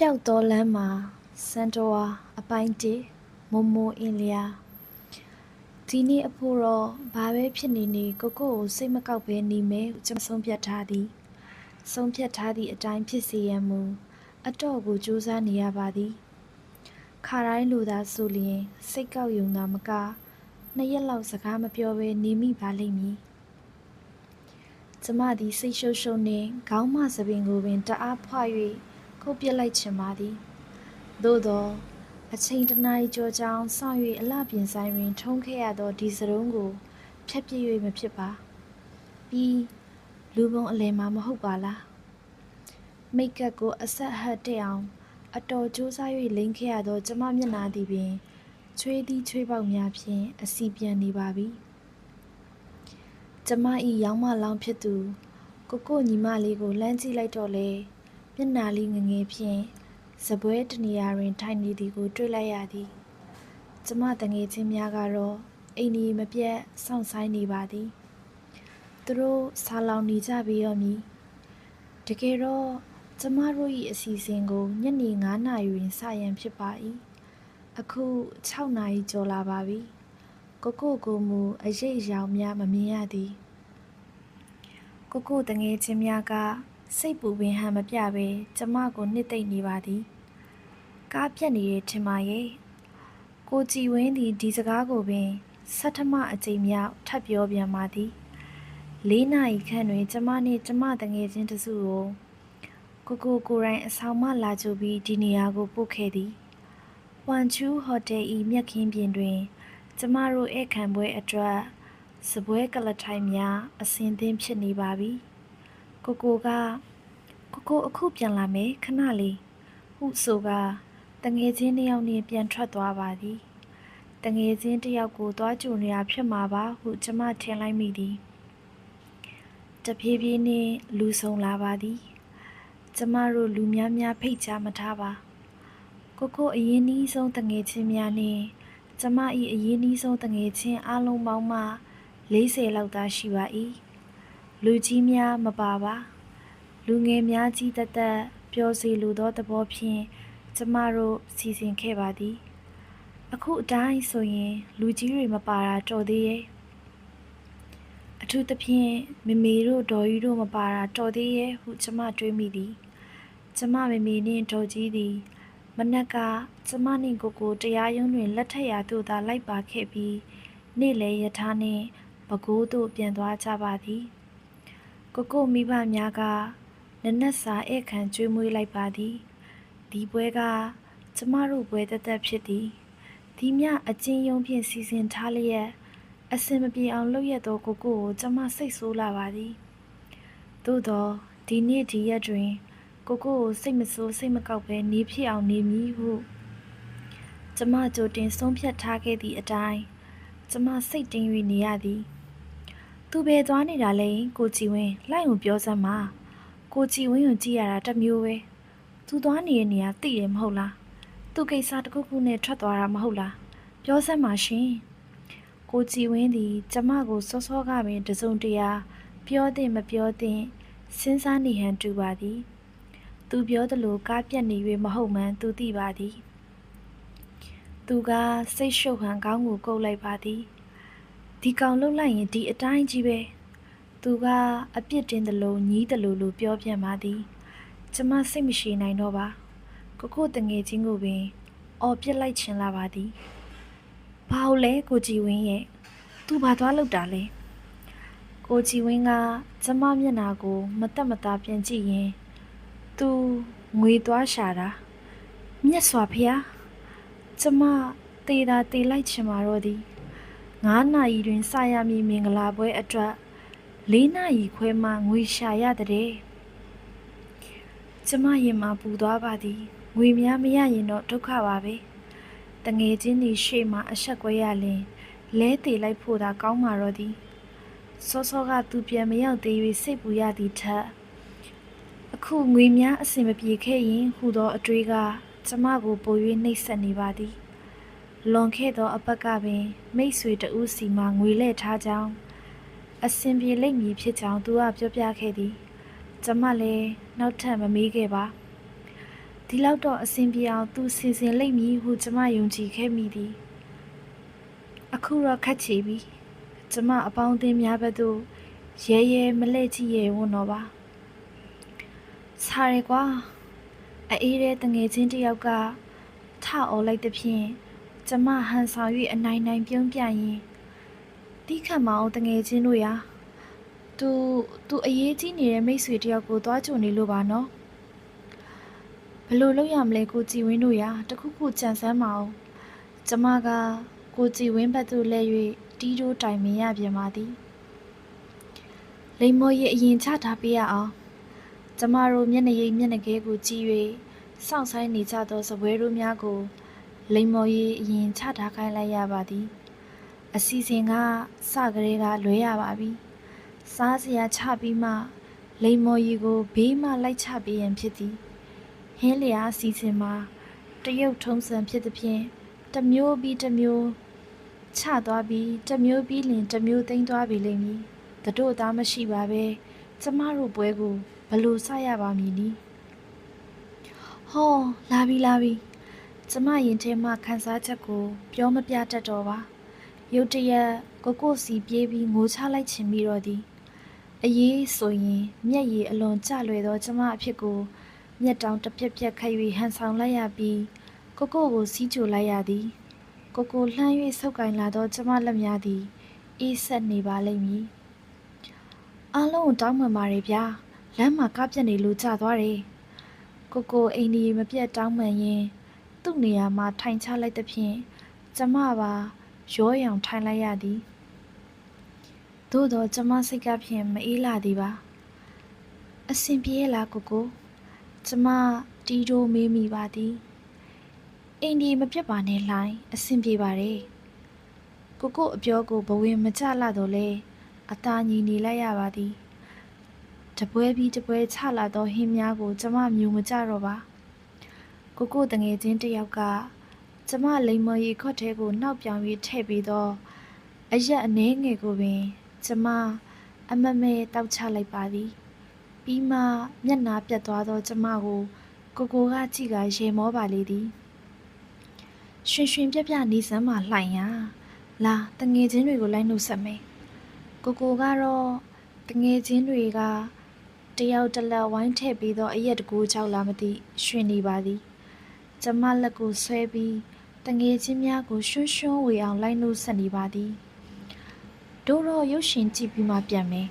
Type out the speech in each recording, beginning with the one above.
ျောက်သောလမ်းမှာစန်တဝါအပိုင်း1မိုမိုအင်းလျာဒီနေ့အဖို့တော့ဘာပဲဖြစ်နေနေကိုကိုစိတ်မကောက်ပဲနေမယ်ကျွန်မဆုံးဖြတ်ထားသည်အတိုင်းဖြစ်စေရန်မူအတော့ကိုကြိုးစားနေရပါသည်ခါတိုင်းလိုသာဆိုလျင်စိတ်ကောက်ယုံသာမက2 ရက်လောက်စကားမပြောဘဲနေမိပါလိမ့်မည်ကျမသည်စိတ်ရှုပ်ရှုပ်နှင့်ခေါင်းမစပင်ကိုပင်တအားဖွ၍ခုတ်ပစ်လိုက်ချင်ပါသည်သို့သောအချိန်တစ်နာရီကျော်ကြောင်းစောင့်၍အလှပြင်ဆိုင်တွင်ထုံးခဲ့ရသောဒီစရုံးကိုဖြတ်ပြစ်၍မဖြစ်ပါပြီးလူပုံအလယ်မှာမဟုတ်ပါလားမိတ်ကပ်ကိုအဆက်ဟတ်တက်အောင်အတော်ကြိုးစား၍လိမ့်ခဲ့ရသောကျမမျက်နှာသည်ပင်ချွေးသည့်ချွေးပေါက်များဖြင့်အစီပြန်နေပါပြီကျမ၏ရောင်းမလောင်းဖြစ်သူကိုညီမလေးကိုလှမ်းကြည့်လိုက်တော့လေမျက်နှာလေးငငယ်ဖြင့်စပွဲတနေရာတွင်ထိုင်နေသည်ကိုတွေ့လိုက်ရသည်ကျမတငယ်ချင်းများကတော့အိမ်ကြီးမပြတ်စောင့်ဆိုင်နေပါသည်သူတို့ဆာလောင်နေကြပြီရောမည်တကယ်တော့ကျမတို့၏အစီအစဉ်ကိုညနေ9 နာရီတွင်စရန်ဖြစ်ပါ၏အခု6 နာရီကျော်လာပါပြီကိုမူအရေးအယောင်များမမြင်ရသည်ကိုတငယ်ချင်းများကစိတ်ပူပင်ဟန်မပြပဲကျမကိုနှစ်သိမ့်နေပါသည်ကားပြတ်နေတယ်ထင်ပါရဲ့ကိုကြည်ဝင်းသည်ဒီစကားကိုပင်ဆဋ္ဌမအကြိမ်မြောက်ထပ်ပြောပြန်ပါသည်4 နာရီခန့်တွင်ကျမနှင့်ကျမတငယ်ချင်းတစုကိုကိုယ်တိုင်အဆောင်မှလာကြပြီးဒီနေရာကိုပို့ခဲ့သည်ဝမ်ချူးဟိုတယ်၏မြက်ခင်းပြင်တွင်ကျမတို့ဧည့်ခံပွဲအတွက်စပွဲကလထိုင်များအစင်သင်းဖြစ်နေပါပြီကိုအခုပြန်လာမယ်ခဏလေးဟုဆိုကတငယ်ချင်းတစ်ယောက်နှင့်ပြန်ထွက်သွားပါသည်တငယ်ချင်းတစ်ယောက်ကိုသွားကြိုနေတာဖြစ်မှာပါဟုကျမထင်လိုက်မိသည်တဖြည်းဖြည်းနှင့်လူဆုံလာပါသည်ကျမတို့လူများဖိတ်ကြားမထားပါကိုအရင်နီးဆုံးတငယ်ချင်းများနှင့်ကျမ၏အရင်နီးဆုံးတငယ်ချင်းအားလုံးပေါင်းမှ40 လောက်သာရှိပါ၏လူကြီးများမပါပါလူငယ်များကြီးတက်ပျော်စေလိုသောသဘောဖြင့်ကျမတို့စီစဉ်ခဲ့ပါသည်အခုအတိုင်းဆိုရင်လူကြီးတွေမပါတာတော်သေးရဲ့အထူးသဖြင့်မေတို့ဒေါ်ကြီးတို့မပါတာတော်သေးရဲ့ဟုကျမတွေးမိသည်ကျမမေနှင့်ဒေါ်ကြီးသည်မနက်ကကျမနှင့်ကိုတရားရုံးတွင်လက်ထက်ရာသို့သာလိုက်ပါခဲ့ပြီးနေ့လယ်ရထားနှင့်ပဲခူးသို့ပြန်သွားကြပါသည်ကိုမိဘများကနနက်စာဧည့်ခံကျွေးမွေးလိုက်ပါသည်ဒီပွဲကကျမတို့ပွဲသက်ဖြစ်သည်ဒီမြအချင်းယုံဖြင့်စီစဉ်ထားလျက်အစင်မပြေအောင်လုပ်ရသောကိုကျမစိတ်ဆိုးလာပါသည်သို့သောဒီနေ့ဒီရက်တွင်ကိုစိတ်မဆိုးစိတ်မကောက်ပဲနေဖြစ်အောင်နေမည်ဟုကျမကြိုတင်ဆုံးဖြတ်ထားခဲ့သည့်အတိုင်းကျမစိတ်တင်း၍နေရသည်သူပဲသွားနေတာလဲကိုကြည်ဝင်းလိုက်ုံပြောစမ်းပါကိုကြည်ဝင်းကိုကြည့်ရတာတစ်မျိုးပဲသူသွားနေတဲ့နေရာသိတယ်မဟုတ်လားသူကိစ္စတစ်ခုနဲ့ထွက်သွားတာမဟုတ်လားပြောစမ်းပါရှင်ကိုကြည်ဝင်းသည်ကျမကိုစောကပင်တစုံတရာပြောသင့်မပြောသင့်စဉ်းစားနေဟန်တူပါသည်သူပြောသလိုကားပြတ်နေ၍မဟုတ်မှန်းသူသိပါသည်သူကစိတ်ရှုပ်ဟန်ခေါင်းကိုကုပ်လိုက်ပါသည်ဒီကောင်လှုပ်လိုက်ရင်ဒီအတိုင်းကြီးပဲသူကအပြစ်တင်သလိုညီးသလိုလိုပြောပြန်ပါသည်ကျမစိတ်မရှိနိုင်တော့ပါကိုတငယ်ချင်းကိုပင်အော်ပြစ်လိုက်ချင်လာပါသည်ဘာလို့လဲကိုကြည်ဝင်းရဲ့သူဘာသွားလုပ်တာလဲကိုကြည်ဝင်းကကျမမျက်နှာကိုမတက်မသားပြန်ကြည့်ရင်သူငွေသွားရှာတာမြတ်စွာဘုရားကျမတေးလိုက်ချင်ပါတော့သည်9 နာရီတွင်စရမည်မင်္ဂလာပွဲအတွက်4 နာရီခွဲမှငွေရှာရတဲ့ကျမရင်မှာပူသွားပါသည်ငွေများမရရင်တော့ဒုက္ခပါပဲတငယ်ချင်းသည်ရှေ့မှာအဆက်ကွဲရလင်လဲသေးလိုက်ဖို့သာကောင်းမှာတော့သည်စောကသူပြန်မရောက်သေး၍စိတ်ပူရသည်ထက်အခုငွေများအဆင်မပြေခဲ့ရင်ဟူသောအတွေးကကျမကိုပို၍နှိပ်စက်နေပါသည်လွန်ခဲ့သောအပတ်ကပင်မိတ်ဆွေတဦးစီမှငွေလဲထားကြောင်းအဆင်ပြေလိမ့်မည်ဖြစ်ကြောင်းသူကပြောပြခဲ့သည်ကျမလည်းနောက်ထပ်မမေးခဲ့ပါ ဒီ ဒီလောက်တော့အဆင်ပြေအောင်သူစီစဉ်လိမ့်မည်ဟုကျမယုံကြည်ခဲ့မိသည်အခုတော့ခက်ချေပြီကျမအပေါင်းအသင်းများဘက်သို့ရဲရဲမလဲ့ကြည့်ရဲဝန်တော့ပါစားရဲကွာအေးတဲ့တငယ်ချင်းတစ်ယောက်ကထအော်လိုက်သဖြင့်ကျမဟန်ဆောင်၍အနိုင်နိုင်ပြုံးပြရင်တီးခတ်မအောင်တငယ်ချင်းတို့ရာသူအရေးကြီးနေတဲ့မိတ်ဆွေတယောက်ကိုသွားကြုံနေလို့ပါနော်ဘလို့လုပ်ရမလဲကိုကြည်ဝင်းတို့ရာတခုခုကြံစမ်းမအောင်ကျမကကိုကြည်ဝင်းဘက်သို့လဲ၍တီးတိုးတိုင်မင်ရပြန်ပါသည်လိမ္မော်ရဲ့အရင်ချထားပေးရအောင်ကျမတို့မျက်နှာရိပ်မျက်နှာကဲကိုကြည့်၍စောင့်ဆိုင်နေကြသောစပွဲတို့များကိုလိမ္မော်ရဲ့အရင်ချထားခိုင်းလိုက်ရပါသည်အစီအစဉ်ကစကလေးကလွဲရပါပြီစားစရာချပြီးမှလိမ္မော်ရီကိုဘေးမှလိုက်ချပေးရန်ဖြစ်သည်ဟင်းလျာအစီအစဉ်မှာတရုတ်ထုံးစံဖြစ်သည်ဖြင့်တစ်မျိုးပြီးတစ်မျိုးချသွားပြီးတစ်မျိုးပြီးလင်တစ်မျိုးသိမ်းသွားပြီလိမ့်မည်တို့သားမရှိပါပဲကျမတို့ပွဲကိုဘလို့စရပါမည်နီဟောလာပြီကျမရင်ထဲမှခန်းစားချက်ကိုပြောမပြတတ်တော့ပါရုတ်တရက်ကိုစီပြေးပြီးငိုချလိုက်ချင်ပြီးတော့သည်အရေးဆိုရင်မျက်ရည်အလွန်ကျလွယ်သောကျမအဖြစ်ကိုမျက်တောင်တစ်ပြက်ခတ်၍ဟန်ဆောင်လိုက်ရပြီးကိုစီးကြိုလိုက်ရသည်ကိုလှမ်း၍ဆုပ်ကင်လာသောကျမလက်များသည်အေးဆက်နေပါလိမ့်မည်အားလုံးကိုတောင်းပန်ပါတယ်ဗျာလမ်းမှာကားပြက်နေလို့ကြာသွားတယ်ကိုအိမ်ကြီးမပြတ်တောင်းပန်ရင်သူ့နေရာမှာထိုင်ချလိုက်သဖြင့်ကျမပါရောရောင်ထိုင်လိုက်ရသည်သို့တော့ကျမစိတ်ကဖြင့်မအေးလာသည်ပါအဆင်ပြေလားကိုကျမတီးတိုးမေးမိပါသည်အိမ်ကြီးမပြတ်ပါနဲ့လှိုင်းအဆင်ပြေပါတယ်ကိုအပြောကိုဘဝင်မကြလာတော့လဲအသာညီနေလိုက်ရပါသည်တပွဲပြီးတပွဲချလာသောဟင်းများကိုကျမမြူမကြတော့ပါကိုတငယ်ချင်းတစ်ယောက်ကကျမလိမ္မော်ရီခွက်ထဲကိုနှောက်ပြောင်၍ထည့်ပြီးတော့အရက်အနှဲငယ်ကိုပင်ကျမအမမဲတောက်ချလိုက်ပါသည်ပြီးမှမျက်နှာပြတ်သွားသောကျမကိုကကြည့်ကရေမောပါလေသည်ရွှင်ပြပြနေစမ်းမှလှိုင်ရလာတငယ်ချင်းတွေကိုလိုက်နှုတ်ဆက်မယ်ကတော့တငယ်ချင်းတွေကတယောက်တစ်လက်ဝိုင်းထည့်ပြီးတော့အရက်တကူကြောက်လာမသိရွှင်နေပါသည်ကျမလက်ကိုဆွဲပြီးတငယ်ချင်းများကိုရွှွဝေအောင်လိုက်နှုတ်ဆက်နေပါသည်တို့တော့ရုပ်ရှင်ကြည့်ပြီးမှပြန်မယ်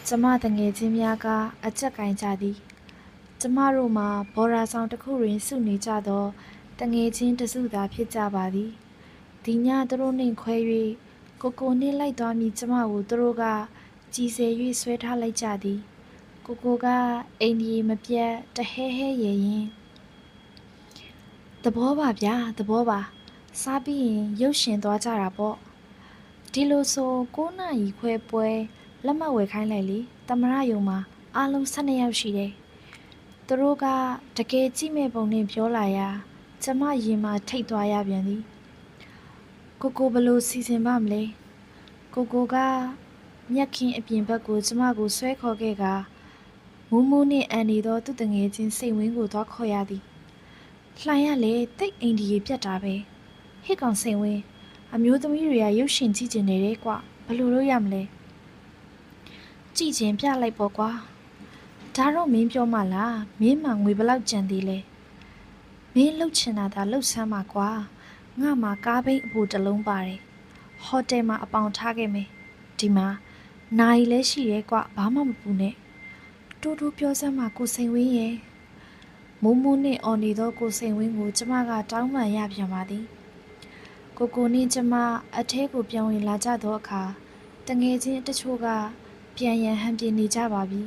ကျမတငယ်ချင်းများကအကြက်ကင်ကြသည်ကျမတို့မှာဘော်ရာဆောင်တစ်ခုတွင်စုနေကြသောတငယ်ချင်းတစုသာဖြစ်ကြပါသည်ဒီညသူတို့နှင့်ခွဲ၍ကိုနှင်းလိုက်သွားမည်ကျမကိုသူတို့ကကြည်စဲ၍ဆွဲထားလိုက်ကြသည်ကအိမ်ကြီးမပြတ်တဟဲရဲရင်သဘောပါဗျာသဘောပါစားပြီးရင်ရုပ်ရှင်သွားကြတာပေါ့ဒီလိုဆို9နာရီခွဲပွဲလက်မှတ်ဝယ်ခိုင်းလိုက်လေသမရယုံမှာအားလုံး12ယောက်ရှိတယ်သူတို့ကတကယ်ကြည့်မဲ့ပုံနဲ့ပြောလာရာကျမရင်မှာထိတ်သွားရပြန်သည်ကိုဘလို့စီစဉ်ပါမလဲကိုကမြက်ခင်းအပြင်ဘက်ကိုကျမကိုဆွဲခေါ်ခဲ့ကမူးနှင့်အန်နေသောသူ့တငယ်ချင်းစိတ်ဝင်းကိုသွားခေါ်ရသည်လှိုင်ရလေတိတ်အိမ်ဒီပြတ်တာပဲဟစ်ကောင်စိတ်ဝင်းအမျိုးသမီးတွေကရုပ်ရှင်ကြည့်ကျင်နေတယ်ကွဘလို့လုပ်ရမလဲကြည့်ကျင်ပြလိုက်ပေါ့ကွာဒါတော့မင်းပြောမှလားမင်းမှငွေဘလောက်ကြံသေးလဲမင်းလှုပ်ချင်တာဒါလှုပ်ဆမ်းပါကွာငါမှာကားဘိန်းအပူတစ်လုံးပါတယ်ဟိုတယ်မှာအပေါင်ထားခဲ့မယ်ဒီမှာနိုင်လဲရှိရဲကွဘာမှမပူနဲ့တူပြောစမ်းမှာကိုစိန်ဝင်းရဲ့မူးနဲ့အော်နေသောကိုစိန်ဝင်းကိုကျမကတောင်းပန်ရပြန်ပါသည်ကိုနဲ့ကျမအထဲကိုပြန်ဝင်လာကြသောအခါတငယ်ချင်းတချို့ကပြန်ရန်ဟန်ပြနေကြပါပြီ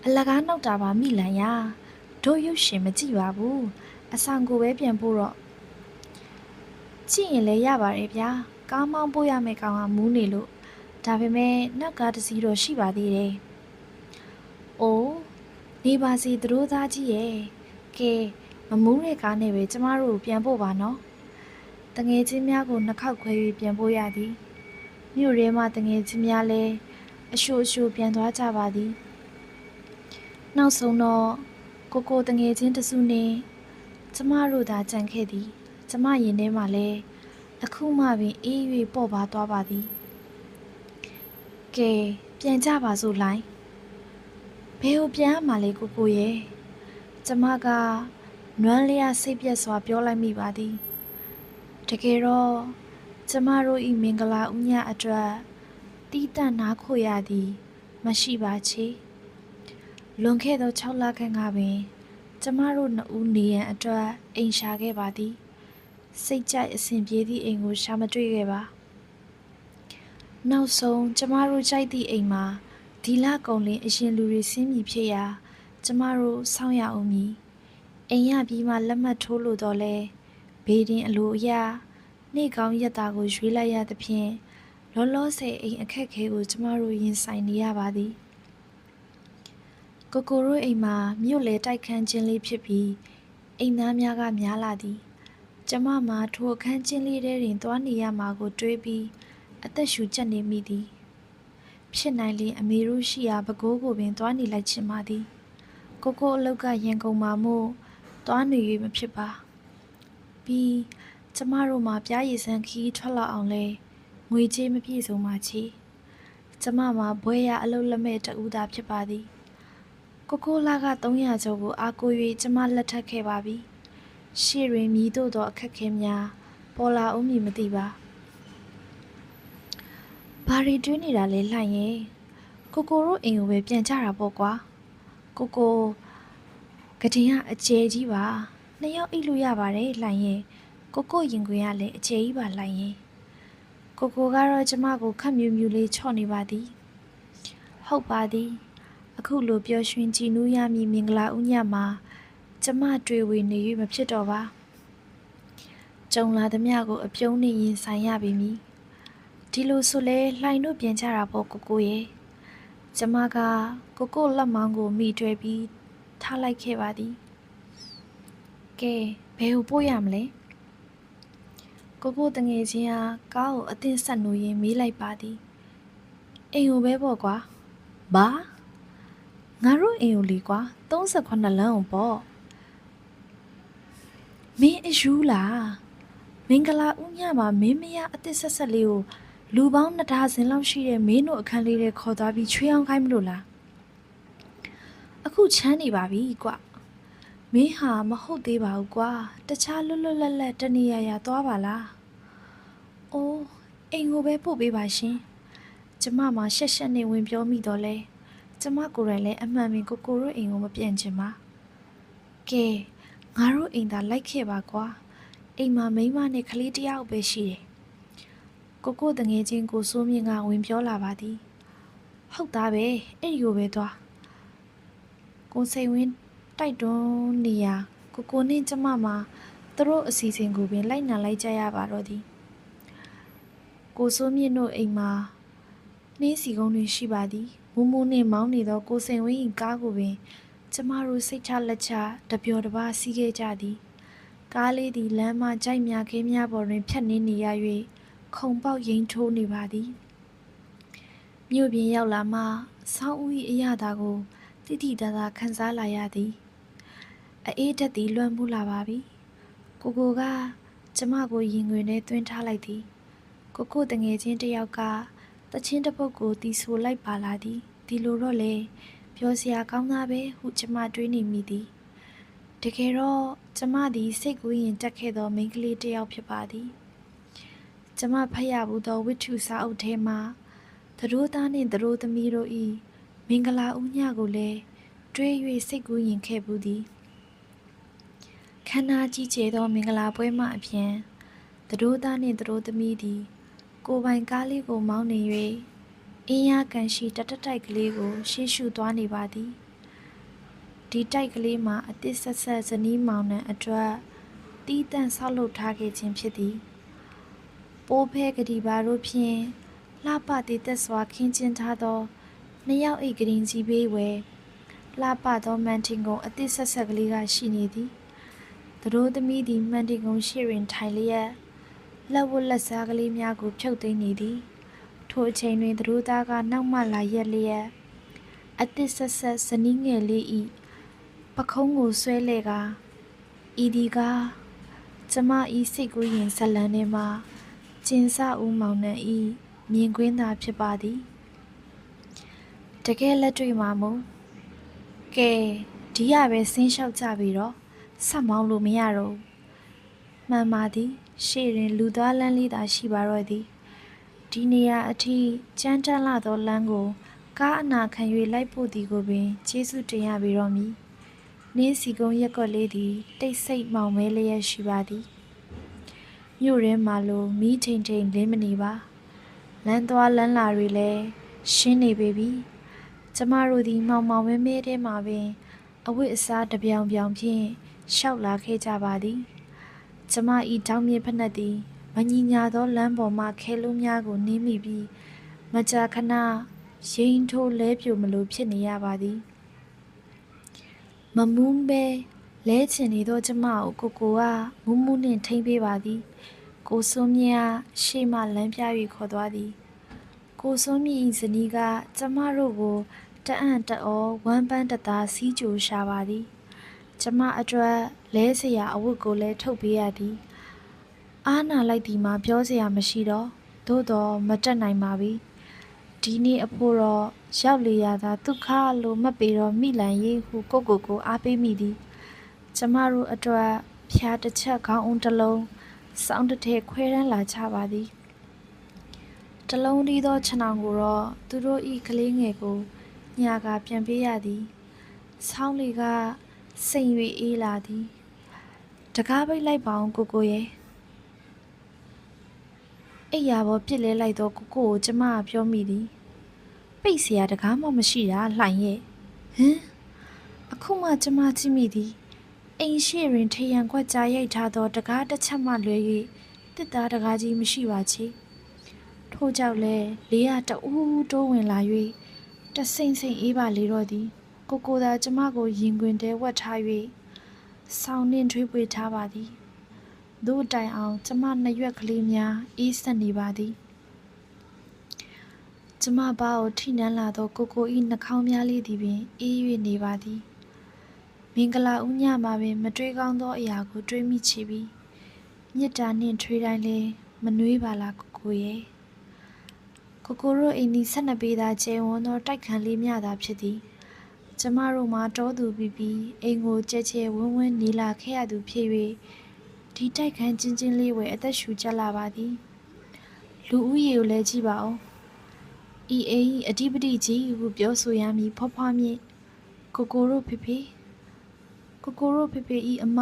အလကားနောက်တာပါမိလန်ရတို့ရုပ်ရှင်မကြည့်ပါဘူးအဆောင်ကိုပဲပြန်ဖို့တော့ကြည့်ရင်လည်းရပါတယ်ဗျာကားမောင်းပို့ရမယ့်ကောင်ကမူးနေလို့ဒါပေမဲ့နောက်ကားတစ်စီးတော့ရှိပါသေးတယ်။အိုးနေပါစီသူတို့သားကြီးရဲ့ကဲမမူးတဲ့ကားနဲ့ပဲကျမတို့ပြန်ဖို့ပါနော်။တငယ်ချင်းများကိုနှစ်ခေါက်ခွဲ၍ပြန်ဖို့ရသည်။မြို့ထဲမှာတငယ်ချင်းများလည်းအရှို့ပြန်သွားကြပါသည်။နောက်ဆုံးတော့ ကိုတငယ်ချင်းတစုနှင့်ကျမတို့သာကြံခဲ့သည်ကျမရင်ထဲမှာလည်းအခုမှပင်အေး၍ပေါ့ပါသွားပါသည်ကဲပြန်ကြပါစို့လိုင်းဘယ်ကိုပြန်ရမှာလဲကိုရဲ့ကျမကနွမ်းလျာစိတ်ပြက်စွာပြောလိုက်မိပါသည်တကယ်တော့ကျမတို့ဤမင်္ဂလာဥညအတွက်တီးတန့်နားခိုရသည်မရှိပါချေလွန်ခဲ့သော6လခန့်ကပင်ကျမတို့နှစ်ဦးနေရန်အတွက်အိမ်ရှာခဲ့ပါသည်စိတ်ကြိုက်အစဉ်ပြေသည့်အိမ်ကိုရှာမတွေ့ခဲ့ပါနောက်ဆုံးကျမတို့ကြိုက်သည့်အိမ်မှာဒီလကုံလင်းအရင်လူတွေဆင်းမိဖြစ်ရာကျမတို့စောင့်ရအောင်မည်အိမ်ရပြီးမှလက်မှတ်ထိုးလို့တော့လဲဘေးတင်အလိုအရာနေ့ကောင်းရက်သားကိုရွေးလိုက်ရသဖြင့်လောလောဆယ်အိမ်အခက်ခဲကိုကျမတို့ရင်ဆိုင်နေရပါသည်ကိုတို့အိမ်မှာမြို့လေတိုက်ခန်းချင်းလေးဖြစ်ပြီးအိမ်သားများကများလာသည်ကျမမှာထိုအခန်းချင်းလေးထဲတွင်သွားနေရမှာကိုတွေးပြီးအသက်ရှူကျပ်နေမိသည်ဖြစ်နိုင်လေအမေတို့ရှိရာပဲခူးကိုပင်သွားနေလိုက်ချင်ပါသည်ကိုအလောက်ကရန်ကုန်မှာမို့သွားနေ၍မဖြစ်ပါပြီးကျမတို့မှာပြားရည်စမ်းခီးထွက်လာအောင်လဲငွေကြေးမပြည့်စုံပါချေကျမမှာဘွဲရအလုပ်လက်မဲ့တူသာဖြစ်ပါသည်ကိုလာက300ကျော်ကိုအားကိုး၍ကျမလက်ထပ်ခဲ့ပါပြီရှေ့တွင်မြည်တို့သောအခက်ခဲများပေါ်လာဦးမည်မသိပါဘာရီတွင်းနေတာလဲလှိုင်ရဲ့ကိုတို့အိမ်ကိုပဲပြန်ကြတာပေါ့ကွာကိုကတင်ကအကျဲကြီးပါနှစ်ယောက်အိတ်လို့ရပါတယ်လှိုင်ရဲ့ကိုရင်ခွင်ကလည်းအကျဲကြီးပါလှိုင်ရဲ့ကိုကတော့ကျမကိုခက်မြူးမြူးလေးချော့နေပါသည်ဟုတ်ပါသည်အခုလိုပျော်ရွှင်ကြည်နူးရမည်မင်္ဂလာဥညမှာကျမတွေ့ဝေနေ၍မဖြစ်တော့ပါကြုံလာသမျှကိုအပြုံးနဲ့ရင်ဆိုင်ရပြီမည်ဒီလိုဆိုလဲလှိုင်တို့ပြန်ကြတာပေါ့ကိုရဲ့ကျမကကိုလက်မောင်းကိုမိတွဲပြီးထားလိုက်ခဲ့ပါသည်ကဲဘယ်ကိုပို့ရမလဲကိုတငယ်ချင်းဟာကားကိုအသင့်ဆက်နိုးရင်းမေးလိုက်ပါသည်အိမ်ကိုပဲပေါ့ကွာဘာငါတို့အိမ်ကိုလေကွာ38လမ်းကိုပေါ့မင်းအယူလားမင်္ဂလာဥညမှာမင်းမရအသစ်ဆက်လေးကိုလူပေါင်း2ဒါဇင်လောက်ရှိတဲ့မင်းတို့အခန်းလေးတွေခေါ်သွားပြီးချွေးအောင်ခိုင်းမလို့လားအခုချမ်းနေပါပြီကွမင်းဟာမဟုတ်သေးပါဘူးကွာတခြားလွတ်လွတ်လပ်လပ်တနေရာသွားပါလားအိုးအိမ်ကိုပဲပို့ပေးပါရှင်ကျမမှာရှက်ရှက်နေဝင်ပြောမိတော့လဲကျမကိုယ်တိုင်လည်းအမှန်ပင်ကိုတို့အိမ်ကိုမပြန်ချင်ပါကဲငါတို့အိမ်သာလိုက်ခဲ့ပါကွာအိမ်မှာမိန်းမနဲ့ကလေးတယောက်ပဲရှိတယ်ကိုတငယ်ချင်းကိုစိုးမြင့်ကဝင်ပြောလာပါသည်ဟုတ်သားပဲအဲ့ဒီကိုပဲသွားကိုစိန်ဝင်းတိုက်တွန်းနေရကိုနဲ့ကျမမှာသူတို့အစီအစဉ်ကိုပင်လိုက်နာလိုက်ကြရပါတော့သည်ကိုစိုးမြင့်တို့အိမ်မှာနှင်းစီကုန်းတွင်ရှိပါသည်မူးမူးနှင့်မောင်းနေသောကိုစိန်ဝင်း၏ကားကိုပင်ကျမတို့စိတ်ချလက်ချတပျော်တပါးစီးခဲ့ကြသည်ကားလေးသည်လမ်းမကြိုက်များခဲများပေါ်တွင်ဖြတ်နေရ၍ခုံပေါက်ရင်ထိုးနေပါသည်မြို့ပြင်ရောက်လာမှဆောင်းဦး၏အရသာကိုတိတိတသာခန်းစားလာရသည်အေးတက်သည်လွှမ်းမိုးလာပါပြီကိုကကျမကိုရင်ခွင်ထဲသွင်းထားလိုက်သည်ကိုတငယ်ချင်းတယောက်ကတချင်းတစ်ပုတ်ကိုတီးဆိုလိုက်ပါလာသည်ဒီလိုတော့လေပြောစရာကောင်းသားပဲဟုကျမတွေးနေမိသည်တကယ်တော့ကျမသည်စိတ်ကူးရင်တက်ခဲ့သောမိန်းကလေးတစ်ယောက်ဖြစ်ပါသည်ကျမဖတ်ရဘူးသောဝိတ္ထုစာအုပ်ထဲမှာသတို့သားနှင့်သတို့သမီးတို့၏မင်္ဂလာဥညကိုလည်းတွေး၍စိတ်ကူးရင်ခဲ့ဘူးသည်ခန္ဓာကြီးကျယ်သောမင်္ဂလာပွဲမှအပြင်သတို့သားနှင့်သတို့သမီးသည်ကိုပိုင်ကားလေးကိုမောင်းနေ၍အင်းရကန်ရှိတတိုက်ကလေးကိုရှေ့ရှုသွားနေပါသည်ဒီတိုက်ကလေးမှာအသစ်ဆက်ဆက်ဇနီးမောင်နှံအတွက်တီးတန့်ဆောက်လုပ်ထားခဲ့ခြင်းဖြစ်သည်ပိုးဖဲကတိပါတို့ဖြင့်လှပတည်သက်စွာခင်းကျင်းထားသောနှစ်ယောက်အိတ်ကရင်ကြီးပေးဝဲလှပသောမန်တင်ကုံအသစ်ဆက်ဆက်ကလေးကရှိနေသည်သူတို့သမီးသည်မန်တင်ကုံရှိတွင်ထိုင်လျက်လက်ဝတ်လက်စားကလေးများကိုဖြုတ်သိမ်းနေသည်ထိုအချိန်တွင်သူတို့သားကနောက်မှလာရက်လျက်အသစ်ဆက်ဆက်ဇနီးငယ်လေး၏ ပခုံးကိုဆွဲလဲကဤဒီကကျမဤစိတ်ကူးရင်ဇလန်းထဲမှာကျင်စဦးမောင်နှံဤမြင်ကွင်းသာဖြစ်ပါသည်တကယ်လက်တွေ့မှာမို့ကဲဒီရပဲဆင်းလျှောက်ကြပြီတော့ဆက်မောင်းလို့မရတော့မှန်ပါသည်ရှေ့တွင်လူသားလမ်းလေးသာရှိပါတော့သည်ဒီနေရာအထိကြမ်းတမ်းလာသောလမ်းကိုကားအနာခံ၍လိုက်ဖို့သည်ကိုပင်ကျေးဇူးတင်ရပေတော့မည်နင်းစီကုန်းရက်ကွက်လေးသည်တိတ်ဆိတ်မောင်မဲလျက်ရှိပါသည်မြို့ရင်းမှာလိုမီးထိန်ထိန်လင်းမနေပါလမ်းသွားလမ်းလာတွေလည်းရှင်းနေပေပြီကျမတို့သည်မောင်မောင်မဲမဲထဲမှာပင်အဝတ်အစားတစ်ပြောင်ပြောင်ဖြင့်ရှောက်လာခဲ့ကြပါသည်ကျမဤတောင်းမြင့်ဖက်နှက်သည်မညီညာသောလမ်းပေါ်မှခဲလုံးများကိုနင်းမိပြီးမကြာခဏရင်ထိုးလဲပြိုမလို့ဖြစ်နေရပါသည်မမူးပဲလဲချင်နေသောကျမကိုကိုကမူးမူးနှင့်ထိမ့်ပေးပါသည်ကိုစိုးမြတ်ရှေ့မှလမ်းပြ၍ခေါ်သွားသည်ကိုစိုးမြတ်၏ဇနီးကကျမတို့ကိုတအံ့တအောဝမ်းပန်းတသားစီးကြိုရှာပါသည်ကျမအတွက်လဲเสียအဝတ်ကိုလည်းထုတ်ပေးရသည်အားနာလိုက်သည်မှာပြောเสียမရှိတော့သို့တော်မတက်နိုင်ပါပြီဒီနေ့အဖို့တော့ရောက်လေရသာဒုက္ခလို့မှတ်ပေတော့မိလန်ရေးဟုကိုအားပေးမိသည်ကျမတို့အတွက်ဖျားတစ်ချက်ခေါင်းအုံးတစ်လုံးစောင်းတစ်ထည်ခွဲတန်းလာချပါသည်တလုံးသီးသောခြံအောင်ကိုတော့သူတို့ဤကလေးငယ်ကိုညာကပြန်ပေးရသည်ဆောင်းလေကစိမ်၍အေးလာသည်တကားပိတ်လိုက်ပါအောင်ကိုရဲ့အိယာပေါ်ပြစ်လဲလိုက်တော့ကိုကျမကပြောမိသည်ပိတ်เสียတကားမှမရှိတာလှိုင်ရဲ့ဟမ်အခုမှကျမကြည့်မိသည်အိမ်ရှိရင်ထရန်ခွက်ကြားရိုက်ထားသောတကားတစ်ချက်မှလွဲ၍တစ်သားတကားကြီးမရှိပါချေထို့ကြောင့်လဲလေးရတဦးတိုးဝင်လာ၍တဆိမ့်ဆိမ့်အေးပါလေတော့သည်ကိုသာကျမကိုရင်ခွင်တဲဝတ်ထား၍ဆောင်းနှင်းထွေးပွေထားပါသည်တို့တိုင်အောင်ကျမနှစ်ရွက်ကလေးများအေးဆက်နေပါသည်ကျမဘာကိုထိနှမ်းလာသောကို၏နှာခေါင်းများလေးသည်ပင်အေး၍နေပါသည်မင်္ဂလာဦးညမှာပင်မတွေးကောင်းသောအရာကိုတွေးမိချီပြီးမြစ်တာနှင့်ထွေးတိုင်းလဲမနှွေးပါလားကိုရဲ့ကိုတို့အိမ်ဒီ12ပေသာကျဲဝန်းသောတိုက်ခန်းလေးများသာဖြစ်သည်ကျမတို့မှာတောသူပြီးအိမ်ကိုကျဲကျဲဝန်းဝန်းနေလာခဲ့ရသူဖြစ်၍ဒီတိုက်ခန်းချင်းချင်းလေးဝယ်အသက်ရှူကြလာပါသည်လူဦးရေကိုလည်းကြည့်ပါဦးဤအိမ်အဓိပတိကြီးဟုပြောဆိုရမည်ဖွားဖွားမြင့်ကိုတို့ဖေဖေဤအမ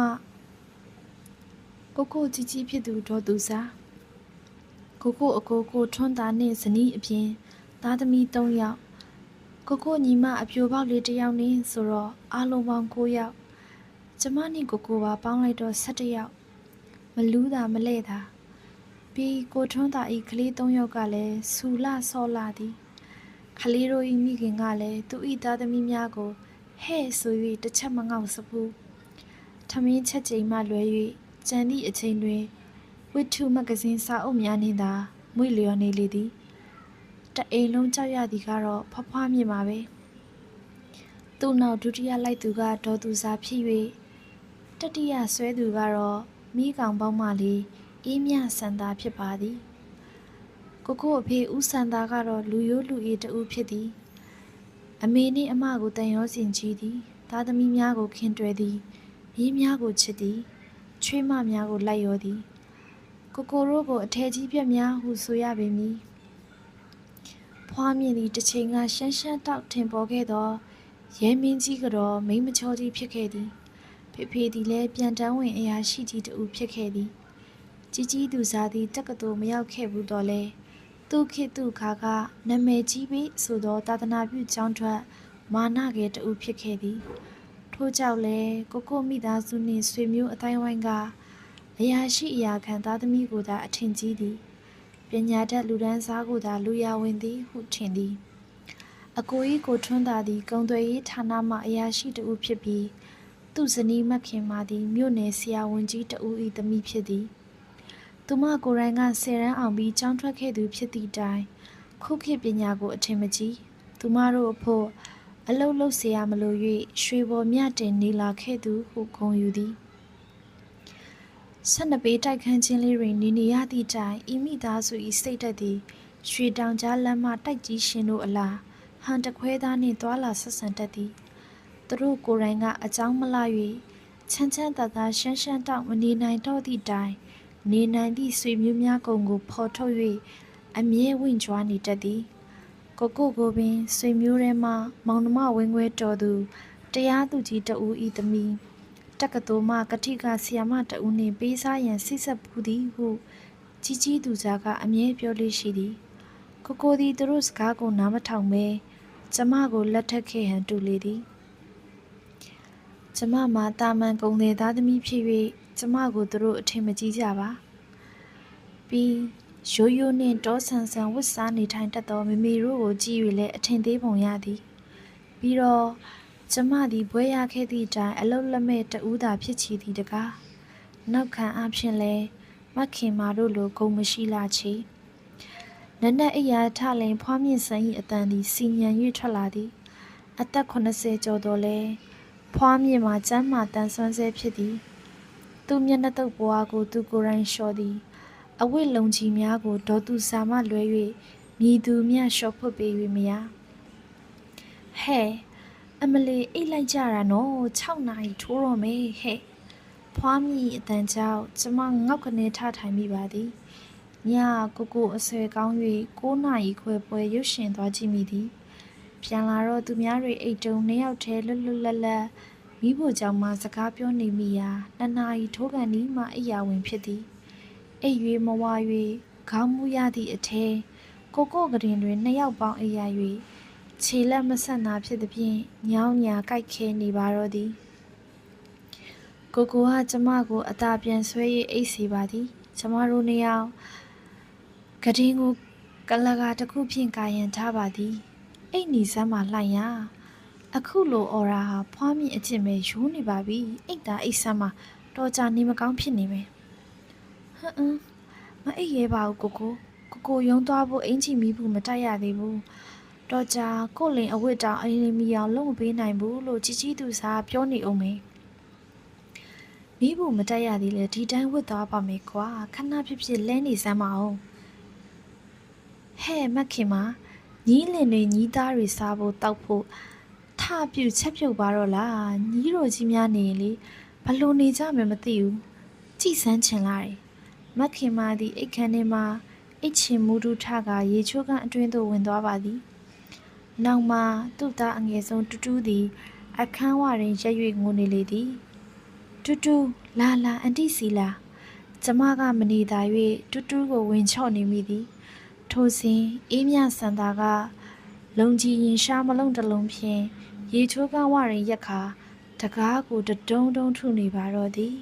ကိုကြီးကြီးဖြစ်သူတော်သူစားကိုအကိုထွန်းသားနှင့်ဇနီးအပြင်သားသမီး3ယောက်ကိုညီမအပြိုပေါက်လေး1ယောက်နှင်းဆိုတော့အားလုံးပေါင်း9ယောက်ကျမနှင့်ကိုပါပေါင်းလိုက်တော့17ယောက်မလူးတာမလဲ့တာပြီးကိုထွန်းသားဤကလေး3ယောက်ကလည်းဆူလာဆော့လာသည်ကလေးတို့ဤမိခင်ကလည်းသူဤသားသမီးများကိုဟဲ့ဆို၍တစ်ချက်မငေါ့စဘူးထမင်းချက်ချိန်မှလွဲ၍ကြံသည့်အချိန်တွင်ဝိထုမဂ္ဂဇင်းစာအုပ်များနှင့်သာမွေလျော်နေလေသည်တအိမ်လုံးကြောက်ရသည်ကတော့ဖွားမြင်ပါပဲသူ့နောက်ဒုတိယလိုက်သူကဒေါ်သူစာဖြစ်၍တတိယဆွဲသူကတော့မိကောင်ပေါင်းမှလေးအေးမြဆန်သားဖြစ်ပါသည်ကိုအဖေဦးဆန်သားကတော့လူရိုးလူအေးတူဖြစ်သည်အမေနှင့်အမကိုတန်ရောစင်ကြီးသည်သားသမီးများကိုခင်တွယ်သည်မြေးများကိုချစ်သည်ချွေးမများကိုလိုက်ရောသည်ကိုတို့ကိုအထယ်ကြီးပြက်များဟုဆိုရပေမည်ဖွားမြင်သည့်တစ်ချိန်ကရှမ်းရှမ်းတောက်ထင်ပေါ်ခဲ့သောရဲမင်းကြီးကတော့မိမချောကြီးဖြစ်ခဲ့သည်ဖေသည်လည်းပြန်တန်းဝင်အရာရှိကြီးတူဖြစ်ခဲ့သည်ကြီးသူစားသည်တက္ကသိုလ်မရောက်ခဲ့ဘူးတော့လဲသူခေတ်သူခါကနာမည်ကြီးပြီးဆိုသောသာသနာပြုကျောင်းထွက်မာနငယ်တူဖြစ်ခဲ့သည်ထို့ကြောင့်လဲကိုမိသားစုနှင့်ဆွေမျိုးအတိုင်းဝိုင်းကအရာရှိအရာခံသားသမီးကိုသာအထင်ကြီးသည်ပညာတတ်လူဒန်းစားကိုသာလူရဝင်သည်ဟုထင်သည်အကိုထွန်းသာသည်ကုံသွေးရေးဌာနမှအရာရှိတူဖြစ်ပြီးသူ့ဇနီးမခင်မာသည်မြို့နယ်ဆရာဝန်ကြီးတူ၏သမီးဖြစ်သည်သူမကိုယ်တိုင်က10ရန်အောင်ပြီးကျောင်းထွက်ခဲ့သူဖြစ်သည့်တိုင်ခုခေတ်ပညာကိုအထင်မကြီးသူမတို့အဖို့ အလုတ်လုတ်เสียမလို့၍ရွှေပေါ်မြတင်နေလာခဲ့သူဟုဂုဏ်ယူသည်12ပေတိုက်ခန်းချင်းလေးတွင်နေနေရသည့်တိုင်ဤမိသားစု၏စိတ်ဓာတ်သည်ရွှေတောင်ကြားလမ်းမှတိုက်ကြီးရှင်တို့အလားဟန်တခွဲသားနှင့်သွာလာဆက်ဆံတတ်သည်သူတို့ကိုယ်တိုင်ကအကြောင်းမလှ၍ချမ်းချမ်းသာသာရှမ်းရှမ်းတောက်မနေနိုင်တော့သည့်တိုင်နေနိုင်သည့်ဆွေမျိုးများကုန်ကိုဖော်ထုတ်၍အမြဲဝင့်ကြွားနေတတ်သည်ကိုကိုပင်ဆွေမျိုးထဲမှမောင်နှမဝင်းခွဲတော်သူတရားသူကြီးတဦးဤသမီးတက္ကသိုလ်မှကတိကဆီယာမတဦးနှင့်ပေးစားရန်ဆိတ်ဆက်ပူးသည်ဟုကြီးသူကြားကအမြဲပြောလေးရှိသည်ကိုသည်သူတို့စကားကိုနားမထောင်ပဲကျမကိုလက်ထပ်ခဲ့ဟန်တူလေသည်ကျမမှာတာမန်ကုန်တဲ့သားသမီးဖြစ်၍ကျမကိုသူတို့အထင်မကြီးကြပါပြီးရိုးရိုးနှင့်တောဆန်ဆန်ဝတ်စားနေထိုင်တတ်သောမိမိတို့ကိုကြည့်၍လည်းအထင်သေးပုံရသည်ပြီးတော့ကျမသည်ဘွဲရခဲ့သည့်တိုင်အလုတ်လက်မဲ့တူးသာဖြစ်ချီသည်တကားနောက်ခံအဖြစ်လဲမခင်မာတို့လိုဂုံမရှိလာချေနနက်အိယာထလိန်ဖွားမြင့်ဆန်း၏အတန်သည်စီညံ၍ထွက်လာသည်အသက်80ကျော်တော်လဲဖွားမြင့်မှာကျမ်းမာတန်ဆွမ်းဆဲဖြစ်သည်သူမျက်နှာတုပ်ပွားကိုသူကိုယ်တိုင်လျှော်သည်အဝိလုံကြီးများကိုဒေါ်သူစာမလွဲ၍မြည်သူမြလျှော်ဖွတ်ပေး၍မရဟဲ့အမလီအိတ်လိုက်ကြတာနော်6နာရီထိုးတော့မေဟဲ့ဖွားမြင့်အတန်ကြောင့်ကျမငေါက်ကနေထထိုင်မိပါသည်ညကိုအဆွဲကောင်း၍9နာရီခွဲပွဲရုပ်ရှင်သွားကြည့်မိသည်ပြန်လာတော့သူများတွေအိတ်တုံ2ယောက်တည်းလွတ်လွတ်လပ်လပ်မိဖို့ကြောင့်မှစကားပြောနေမိရာ2နာရီထိုးကန်ဒီမှအိယာဝင်ဖြစ်သည်အိတ်၍မဝါ၍ခေါင်းမူရသည့်အထဲကိုကရင်တွင်2ယောက်ပေါင်းအိယာ၍ခြေလက်မဆက်နာဖြစ်သည်ဖြင့်ညောင်းညာကြိုက်ခဲနေပါတော့သည်ကိုကကျမကိုအသာပြန်ဆွဲ၍အိတ်စီပါသည်ကျမတို့2ယောက်ကရင်ကိုကလကာတစ်ခုဖြင့်ကာယံထားပါသည်အိတ်နီစမ်းမှလှိုင်ရအခုလိုအော်ရာဟာဖွားမြင့်အကျင့်ပဲရိုးနေပါပြီအိတ်သားအိတ်ဆမ်းမှတော်ကြနေမကောင်းဖြစ်နေမယ်မအိတ်ရဲပါဘူးကိုရုံသွားဖို့အင်ချီမီးဘူးမတိုက်ရသေးဘူးတော်ကြကိုလင်အဝတ်တောင်အရင်မီအောင်လုံးမပေးနိုင်ဘူးလို့ကြီးသူစားပြောနေအောင်မေမီးဘူးမတိုက်ရသေးလေဒီတိုင်းဝတ်သွားပါမယ်ကွာခဏဖြစ်လဲနေစမ်းမအောင်ဟဲ့မခင်မညီးလင်တွေညီးသားတွေစားဖို့တောက်ဖို့ထပြုတ်ချက်ပြုတ်ပါတော့လားညီးတို့ကြီးများနေရင်လေဘလို့နေကြမယ်မသိဘူးကြည်စမ်းချင်လာတယ်မခင်မသည်အိတ်ခမ်းထဲမှာအိတ်ချင်မူတူထကရေချိုးကန်အတွင်းသို့ဝင်သွားပါသည်နောက်မှသူ့သားအငယ်ဆုံးတူတူသည်အခန်းဝတွင်ရက်၍ငိုနေလေသည်တူလာအန်တီစီလာကျမကမနေသာ၍တူကိုဝင်ချော့နေမိသည်ထိုစဉ်အေးမြဆန်သာကလုံကြီးရင်ရှားမလုံးတစ်လုံးဖြင့်ရေချိုးကဝရင်ရက်ခါတကားကိုတုံထုနေပါတော့သည်